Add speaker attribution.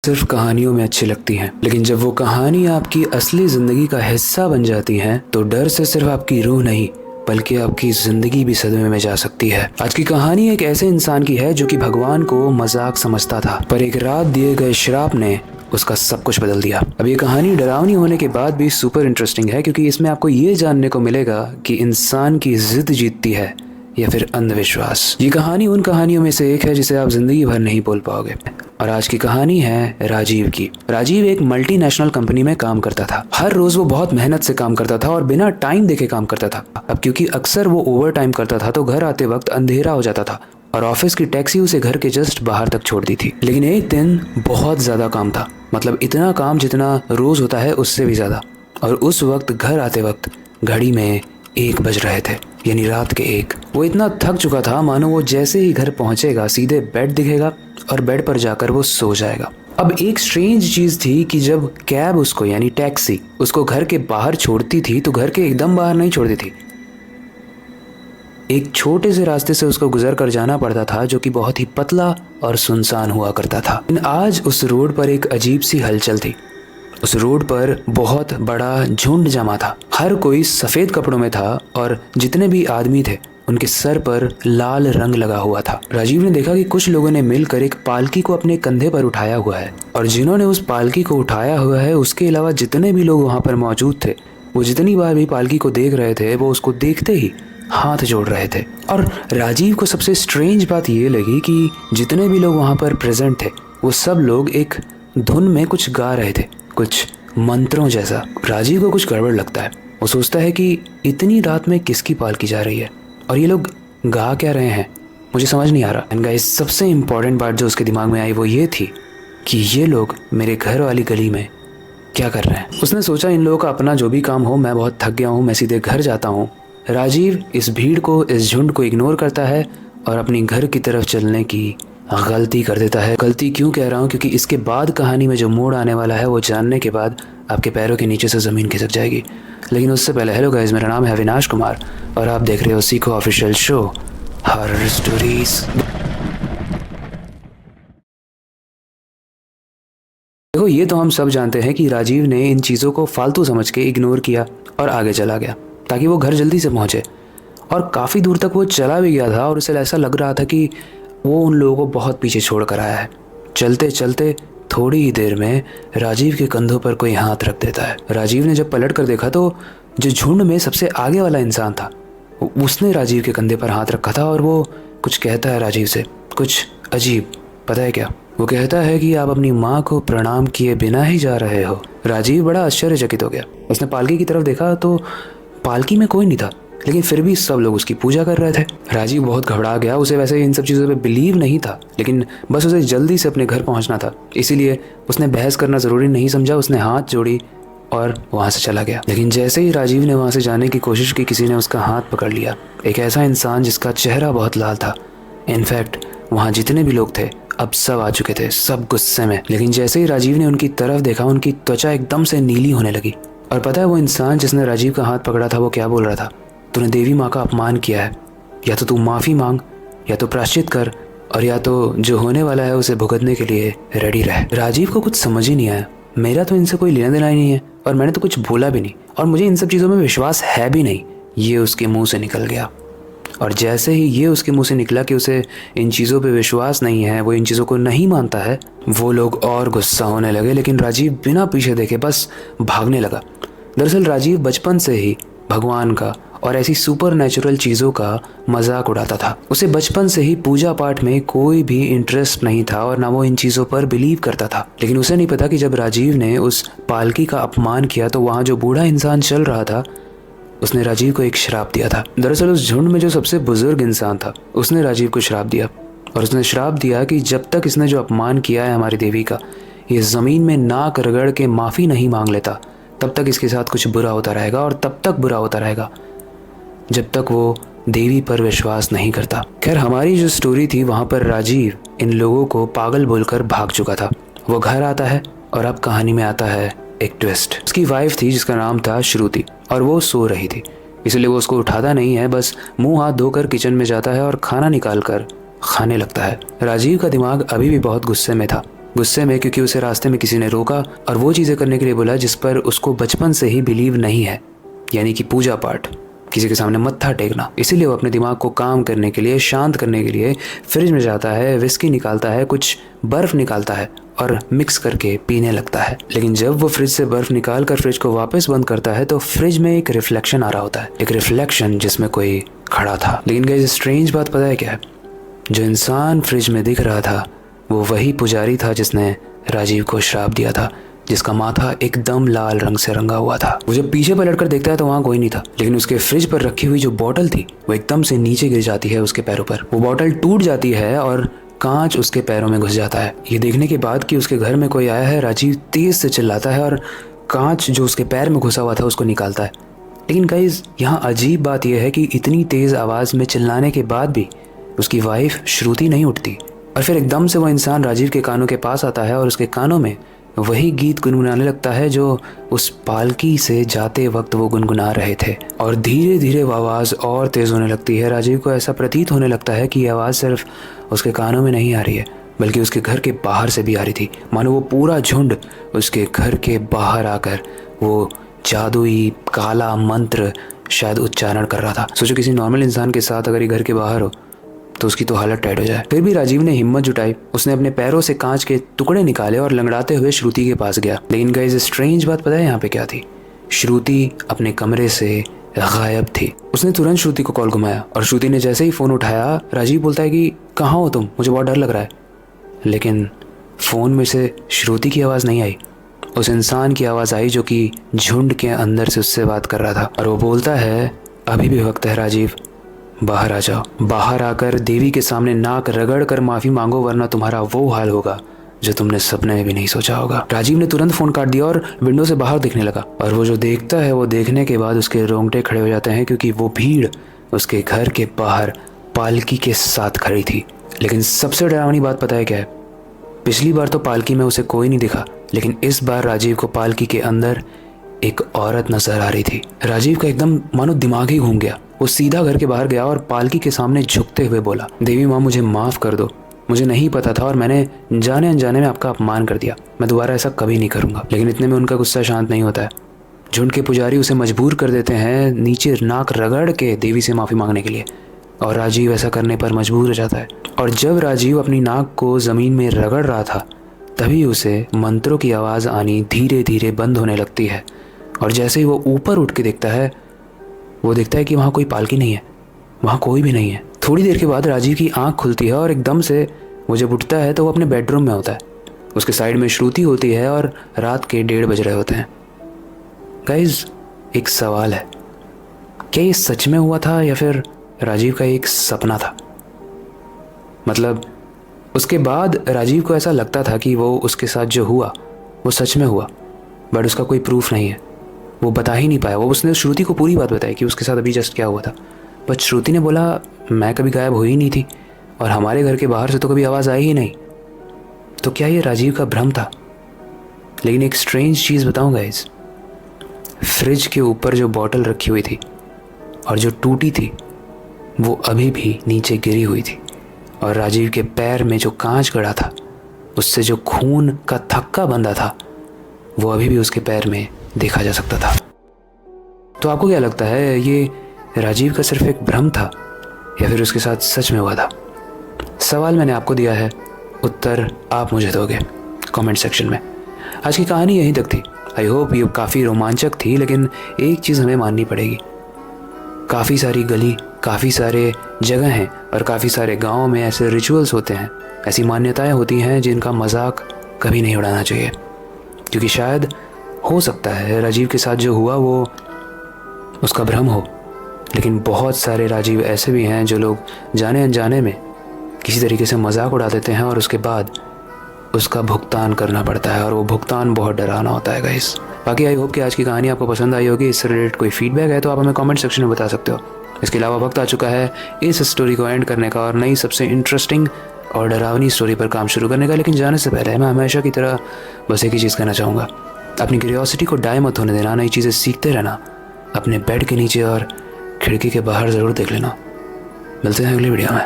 Speaker 1: सिर्फ कहानियों में अच्छी लगती हैं, लेकिन जब वो कहानी आपकी असली जिंदगी का हिस्सा बन जाती हैं तो डर से सिर्फ आपकी रूह नहीं बल्कि आपकी जिंदगी भी सदमे में जा सकती है। आज की कहानी एक ऐसे इंसान की है जो कि भगवान को मजाक समझता था, पर एक रात दिए गए श्राप ने उसका सब कुछ बदल दिया। अब ये कहानी डरावनी होने के बाद भी सुपर इंटरेस्टिंग है, क्योंकि इसमें आपको ये जानने को मिलेगा कि इंसान की जिद जीतती है या फिर अंधविश्वास। ये कहानी उन कहानियों में से एक है जिसे आप जिंदगी भर नहीं भूल पाओगे। और आज की कहानी है राजीव की। राजीव एक मल्टीनेशनल कंपनी में काम करता था। हर रोज वो बहुत मेहनत से काम करता था और बिना टाइम देखे काम करता था। अब क्योंकि अक्सर वो ओवर टाइम करता था तो घर आते वक्त अंधेरा हो जाता था और ऑफिस की टैक्सी उसे घर के जस्ट बाहर तक छोड़ दी थी। लेकिन एक दिन बहुत ज्यादा काम था, मतलब इतना काम जितना रोज होता है उससे भी ज्यादा। और उस वक्त घर आते वक्त घड़ी में 1 बज रहे थे, यानी रात के 1। वो इतना थक चुका था मानो वो जैसे ही घर पहुंचेगा सीधे बेड दिखेगा और बेड पर जाकर वो सो जाएगा। अब एक स्ट्रेंज चीज थी कि जब कैब उसको यानी टैक्सी उसको घर के बाहर छोड़ती थी तो घर के एकदम बाहर नहीं छोड़ती थी। एक छोटे से रास्ते से उसको गुजर कर जाना पड़ता था जो कि बहुत ही पतला और सुनसान हुआ करता था। लेकिन आज उस रोड पर एक अजीब सी हलचल थी। उस रोड पर बहुत बड़ा झुंड जमा था। हर कोई सफेद कपड़ों में था और जितने भी आदमी थे उनके सर पर लाल रंग लगा हुआ था। राजीव ने देखा कि कुछ लोगों ने मिलकर एक पालकी को अपने कंधे पर उठाया हुआ है और जिन्होंने उस पालकी को उठाया हुआ है उसके अलावा जितने भी लोग वहां पर मौजूद थे वो जितनी बार भी पालकी को देख रहे थे वो उसको देखते ही हाथ जोड़ रहे थे। और राजीव को सबसे स्ट्रेंज बात ये लगी कि जितने भी लोग वहां पर प्रेजेंट थे वो सब लोग एक धुन में कुछ गा रहे थे, कुछ मंत्रों जैसा। राजीव को कुछ गड़बड़ लगता है। वो सोचता है कि इतनी रात में किसकी पालकी जा रही है और ये लोग गा क्या रहे हैं, मुझे समझ नहीं आ रहा। एंड गाइस, सबसे इम्पोर्टेंट बात जो उसके दिमाग में आई वो ये थी कि ये लोग मेरे घर वाली गली में क्या कर रहे हैं। उसने सोचा इन लोगों का अपना जो भी काम हो, मैं बहुत थक गया हूँ, मैं सीधे घर जाता हूँ। राजीव इस भीड़ को, इस झुंड को इग्नोर करता है और अपनी घर की तरफ चलने की गलती कर देता है। गलती क्यों कह रहा हूँ, क्योंकि इसके बाद कहानी में जो मोड़ आने वाला है वो जानने के बाद आपके पैरों के नीचे से ज़मीन खिसक जाएगी। लेकिन उससे पहले हेलो गाइस, मेरा नाम है अविनाश कुमार और आप देख रहे हो सीखो ऑफिशियल शो हॉरर स्टोरीज। देखो, ये तो हम सब जानते हैं कि राजीव ने इन चीज़ों को फालतू समझ के इग्नोर किया और आगे चला गया ताकि वो घर जल्दी से पहुंचे। और काफ़ी दूर तक वो चला भी गया था और उसे ऐसा लग रहा था कि वो उन लोगों को बहुत पीछे छोड़ कर आया है। चलते चलते थोड़ी ही देर में राजीव के कंधों पर कोई हाथ रख देता है। राजीव ने जब पलट कर देखा तो जो झुंड में सबसे आगे वाला इंसान था उसने राजीव के कंधे पर हाथ रखा था और वो कुछ कहता है राजीव से, कुछ अजीब। पता है क्या? वो कहता है कि आप अपनी माँ को प्रणाम किए बिना ही जा रहे हो। राजीव बड़ा आश्चर्यचकित हो गया। उसने पालकी की तरफ देखा तो पालकी में कोई नहीं था, लेकिन फिर भी सब लोग उसकी पूजा कर रहे थे। राजीव बहुत घबरा गया। उसे वैसे इन सब चीज़ों पे बिलीव नहीं था, लेकिन बस उसे जल्दी से अपने घर पहुंचना था, इसीलिए उसने बहस करना ज़रूरी नहीं समझा। उसने हाथ जोड़ी और वहाँ से चला गया। लेकिन जैसे ही राजीव ने वहाँ से जाने की कोशिश की, किसी ने उसका हाथ पकड़ लिया। एक ऐसा इंसान जिसका चेहरा बहुत लाल था। इनफैक्ट वहाँ जितने भी लोग थे अब सब आ चुके थे, सब गुस्से में। लेकिन जैसे ही राजीव ने उनकी तरफ देखा उनकी त्वचा एकदम से नीली होने लगी। और पता है वो इंसान जिसने राजीव का हाथ पकड़ा था वो क्या बोल रहा था? तूने देवी माँ का अपमान किया है, या तो तू माफ़ी मांग, या तो प्रायश्चित कर, और या तो जो होने वाला है उसे भुगतने के लिए रेडी रह। राजीव को कुछ समझ ही नहीं आया। मेरा तो इनसे कोई लेना देना ही नहीं है और मैंने तो कुछ बोला भी नहीं और मुझे इन सब चीज़ों में विश्वास है भी नहीं, ये उसके मुंह से निकल गया। और जैसे ही ये उसके मुंह से निकला कि उसे इन चीज़ों पे विश्वास नहीं है, वो इन चीज़ों को नहीं मानता है, वो लोग और गुस्सा होने लगे। लेकिन राजीव बिना पीछे देखे बस भागने लगा। दरअसल राजीव बचपन से ही भगवान का और ऐसी सुपर नेचुरल चीज़ों का मजाक उड़ाता था। उसे बचपन से ही पूजा पाठ में कोई भी इंटरेस्ट नहीं था और ना वो इन चीज़ों पर बिलीव करता था। लेकिन उसे नहीं पता कि जब राजीव ने उस पालकी का अपमान किया तो वहाँ जो बूढ़ा इंसान चल रहा था उसने राजीव को एक श्राप दिया था। दरअसल उस झुंड में जो सबसे बुजुर्ग इंसान था उसने राजीव को श्राप दिया और उसने श्राप दिया कि जब तक इसने जो अपमान किया है हमारी देवी का, ये ज़मीन में नाक रगड़ के माफ़ी नहीं मांग लेता, तब तक इसके साथ कुछ बुरा होता रहेगा और तब तक बुरा होता रहेगा जब तक वो देवी पर विश्वास नहीं करता। खैर, हमारी जो स्टोरी थी वहाँ पर राजीव इन लोगों को पागल बोलकर भाग चुका था। वो घर आता है और अब कहानी में आता है एक ट्विस्ट। उसकी वाइफ थी जिसका नाम था श्रुति और वो सो रही थी, इसलिए वो उसको उठाता नहीं है, बस मुंह हाथ धोकर किचन में जाता है और खाना निकाल कर खाने लगता है। राजीव का दिमाग अभी भी बहुत गुस्से में था। गुस्से में, क्योंकि उसे रास्ते में किसी ने रोका और वो चीज़ें करने के लिए बोला जिस पर उसको बचपन से ही बिलीव नहीं है, यानी कि पूजा पाठ, किसी के सामने मत्था टेकना। इसीलिए वो अपने दिमाग को काम करने के लिए, शांत करने के लिए फ्रिज में जाता है, विस्की निकालता है, कुछ बर्फ़ निकालता है और मिक्स करके पीने लगता है। लेकिन जब वो फ्रिज से बर्फ़ निकाल कर फ्रिज को वापस बंद करता है तो फ्रिज में एक रिफ्लेक्शन आ रहा होता है, एक रिफ्लेक्शन जिसमें कोई खड़ा था। लेकिन गाइस स्ट्रेंज बात पता है क्या है? जो इंसान फ्रिज में दिख रहा था वो वही पुजारी था जिसने राजीव को श्राप दिया था, जिसका माथा एकदम लाल रंग से रंगा हुआ था। वो जब पीछे पलट कर देखता है तो वहाँ कोई नहीं था, लेकिन उसके फ्रिज पर रखी हुई जो बोतल थी वो एकदम से नीचे गिर जाती है उसके पैरों पर। वो बोतल टूट जाती है और कांच उसके पैरों में घुस जाता है। ये देखने के बाद कि उसके घर में कोई आया है, राजीव तेज से चिल्लाता है और कांच जो उसके पैर में घुसा हुआ था उसको निकालता है। लेकिन गाइस यहाँ अजीब बात यह है कि इतनी तेज आवाज़ में चिल्लाने के बाद भी उसकी वाइफ श्रुति नहीं उठती। और फिर एकदम से वो इंसान राजीव के कानों के पास आता है और उसके कानों में वही गीत गुनगुनाने लगता है जो उस पालकी से जाते वक्त वो गुनगुना रहे थे। और धीरे धीरे वो आवाज़ और तेज़ होने लगती है। राजीव को ऐसा प्रतीत होने लगता है कि ये आवाज़ सिर्फ उसके कानों में नहीं आ रही है, बल्कि उसके घर के बाहर से भी आ रही थी। मानो वो पूरा झुंड उसके घर के बाहर आकर वो जादुई काला मंत्र शायद उच्चारण कर रहा था। सोचो किसी नॉर्मल इंसान के साथ अगर ये घर के बाहर हो तो उसकी तो हालत टाइट हो जाए। फिर भी राजीव ने हिम्मत जुटाई, उसने अपने पैरों से कांच के टुकड़े निकाले और लंगड़ाते हुए श्रुति के पास गया। लेकिन गाइस स्ट्रेंज बात पता है यहाँ पे क्या थी? श्रुति अपने कमरे से गायब थी। उसने तुरंत श्रुति को कॉल घुमाया और श्रुति ने जैसे ही फ़ोन उठाया राजीव बोलता है कि कहाँ हो तुम, मुझे बहुत डर लग रहा है। लेकिन फ़ोन में से श्रुति की आवाज़ नहीं आई, उस इंसान की आवाज़ आई जो कि झुंड के अंदर से उससे बात कर रहा था। और वो बोलता है अभी भी वक्त है राजीव, बाहर आ जाओ। बाहर आकर देवी के सामने नाक रगड़ कर माफ़ी मांगो, वरना तुम्हारा वो हाल होगा जो तुमने सपने में भी नहीं सोचा होगा। राजीव ने तुरंत फ़ोन काट दिया और विंडो से बाहर देखने लगा। और वो जो देखता है वो देखने के बाद उसके रोंगटे खड़े हो जाते हैं, क्योंकि वो भीड़ उसके घर के बाहर पालकी के साथ खड़ी थी। लेकिन सबसे डरावनी बात पता है क्या है? पिछली बार तो पालकी में उसे कोई नहीं दिखा, लेकिन इस बार राजीव को पालकी के अंदर एक औरत नजर आ रही थी। राजीव का एकदम मानो दिमाग ही घूम गया। वो सीधा घर के बाहर गया और पालकी के सामने झुकते हुए बोला, देवी माँ मुझे माफ़ कर दो, मुझे नहीं पता था और मैंने जाने अनजाने में आपका अपमान कर दिया। मैं दोबारा ऐसा कभी नहीं करूँगा। लेकिन इतने में उनका गुस्सा शांत नहीं होता है। झुंड के पुजारी उसे मजबूर कर देते हैं नीचे नाक रगड़ के देवी से माफ़ी मांगने के लिए, और राजीव ऐसा करने पर मजबूर हो जाता है। और जब राजीव अपनी नाक को ज़मीन में रगड़ रहा था तभी उसे मंत्रों की आवाज़ आनी धीरे धीरे बंद होने लगती है। और जैसे ही वो ऊपर उठ के देखता है वो देखता है कि वहाँ कोई पालकी नहीं है, वहाँ कोई भी नहीं है। थोड़ी देर के बाद राजीव की आंख खुलती है और एकदम से वो जब उठता है तो वो अपने बेडरूम में होता है। उसके साइड में श्रुति होती है और रात के 1:30 बज रहे होते हैं। गाइज एक सवाल है, क्या ये सच में हुआ था या फिर राजीव का एक सपना था? मतलब उसके बाद राजीव को ऐसा लगता था कि वो उसके साथ जो हुआ वो सच में हुआ, बट उसका कोई प्रूफ नहीं है, वो बता ही नहीं पाया। वो उसने श्रुति को पूरी बात बताई कि उसके साथ अभी जस्ट क्या हुआ था, बट श्रुति ने बोला मैं कभी गायब हुई नहीं थी और हमारे घर के बाहर से तो कभी आवाज़ आई ही नहीं। तो क्या ये राजीव का भ्रम था? लेकिन एक स्ट्रेंज चीज़ बताऊँ गाइस, फ्रिज के ऊपर जो बॉटल रखी हुई थी और जो टूटी थी वो अभी भी नीचे गिरी हुई थी, और राजीव के पैर में जो कांच गड़ा था उससे जो खून का थक्का बंधा था वो अभी भी उसके पैर में देखा जा सकता था। तो आपको क्या लगता है, ये राजीव का सिर्फ एक भ्रम था या फिर उसके साथ सच में हुआ था? सवाल मैंने आपको दिया है, उत्तर आप मुझे दोगे कमेंट सेक्शन में। आज की कहानी यहीं तक थी। आई होप ये काफ़ी रोमांचक थी, लेकिन एक चीज़ हमें माननी पड़ेगी, काफ़ी सारी गली, काफ़ी सारे जगह हैं और काफ़ी सारे गाँव में ऐसे रिचुअल्स होते हैं, ऐसी मान्यताएं होती हैं जिनका मजाक कभी नहीं उड़ाना चाहिए। क्योंकि शायद हो सकता है राजीव के साथ जो हुआ वो उसका भ्रम हो, लेकिन बहुत सारे राजीव ऐसे भी हैं जो लोग जाने अनजाने में किसी तरीके से मजाक उड़ा देते हैं और उसके बाद उसका भुगतान करना पड़ता है, और वो भुगतान बहुत डरावना होता है गाइस। बाकी आई होप कि आज की कहानी आपको पसंद आई होगी। इससे रिलेटेड कोई फीडबैक है तो आप हमें कमेंट सेक्शन में बता सकते हो। इसके अलावा वक्त आ चुका है इस स्टोरी को एंड करने का और नई सबसे इंटरेस्टिंग और डरावनी स्टोरी पर काम शुरू करने का। लेकिन जाने से पहले मैं हमेशा की तरह बस एक ही चीज़ कहना चाहूँगा, अपनी क्यूरियोसिटी को डाई मत होने देना, नई चीज़ें सीखते रहना, अपने बेड के नीचे और खिड़की के बाहर ज़रूर देख लेना। मिलते हैं अगली वीडियो में।